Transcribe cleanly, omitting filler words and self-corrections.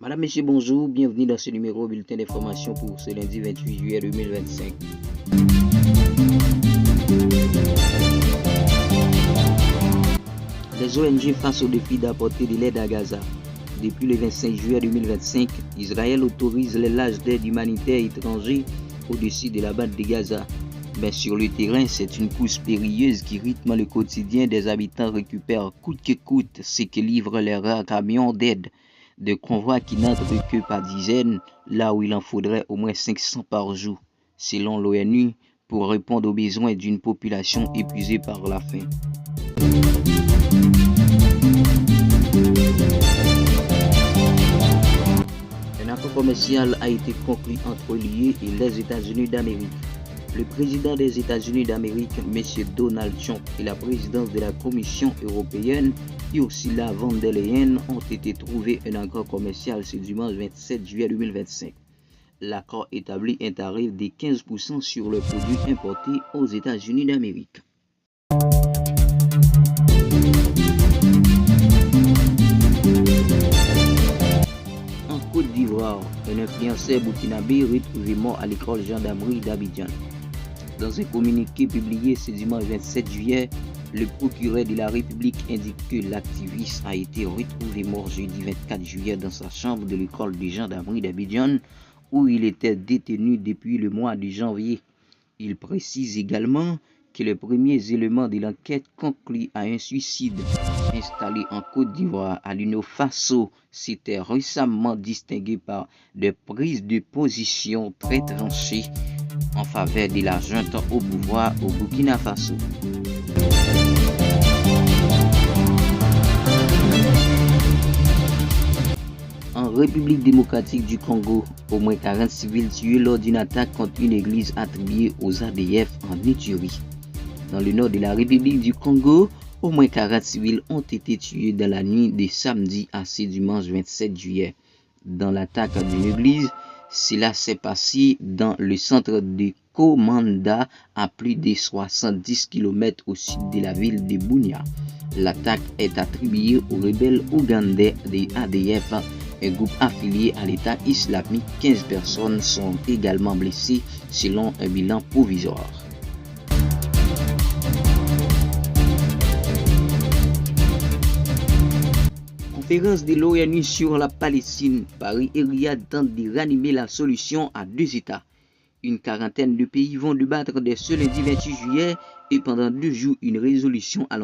Madame, Monsieur, bonjour, bienvenue dans ce numéro bulletin d'information pour ce lundi 28 juillet 2025. Les ONG face au défi d'apporter de l'aide à Gaza. Depuis le 25 juillet 2025, Israël autorise les lâches d'aide humanitaire étrangers au-dessus de la bande de Gaza. Mais sur le terrain, c'est une course périlleuse qui rythme le quotidien des habitants récupèrent coûte que coûte ce que livrent les rares camions d'aide. De convois qui n'entrent que par dizaines, là où il en faudrait au moins 500 par jour, selon l'ONU, pour répondre aux besoins d'une population épuisée par la faim. Un accord commercial a été conclu entre l'UE et les États-Unis d'Amérique. Le président des États-Unis d'Amérique, M. Donald Trump, et la présidente de la Commission européenne, Ursula von der Leyen, ont été trouvés un accord commercial ce dimanche 27 juillet 2025. L'accord établit un tarif de 15% sur les produits importés aux États-Unis d'Amérique. En Côte d'Ivoire, un influenceur burkinabé retrouvé mort à l'école gendarmerie d'Abidjan. Dans un communiqué publié ce dimanche 27 juillet, le procureur de la République indique que l'activiste a été retrouvé mort jeudi 24 juillet dans sa chambre de l'école de gendarmerie d'Abidjan où il était détenu depuis le mois de janvier. Il précise également que les premiers éléments de l'enquête concluent à un suicide. Installé en Côte d'Ivoire, Alino Faso s'était récemment distingué par des prises de position très tranchées en faveur de la junte au pouvoir au Burkina Faso. En République démocratique du Congo, au moins 40 civils tués lors d'une attaque contre une église attribuée aux ADF en Ituri. Dans le nord de la République du Congo, au moins 40 civils ont été tués dans la nuit de samedi à ce dimanche 27 juillet. Dans l'attaque d'une église, cela s'est passé dans le centre de Komanda, à plus de 70 km au sud de la ville de Bunia. L'attaque est attribuée aux rebelles ougandais des ADF, un groupe affilié à l'État islamique. 15 personnes sont également blessées selon un bilan provisoire. Conférence de l'ONU sur la Palestine. Paris et Riyad tentent de ranimer la solution à deux États. Une quarantaine de pays vont débattre dès ce lundi 28 juillet et pendant 2 jours une résolution à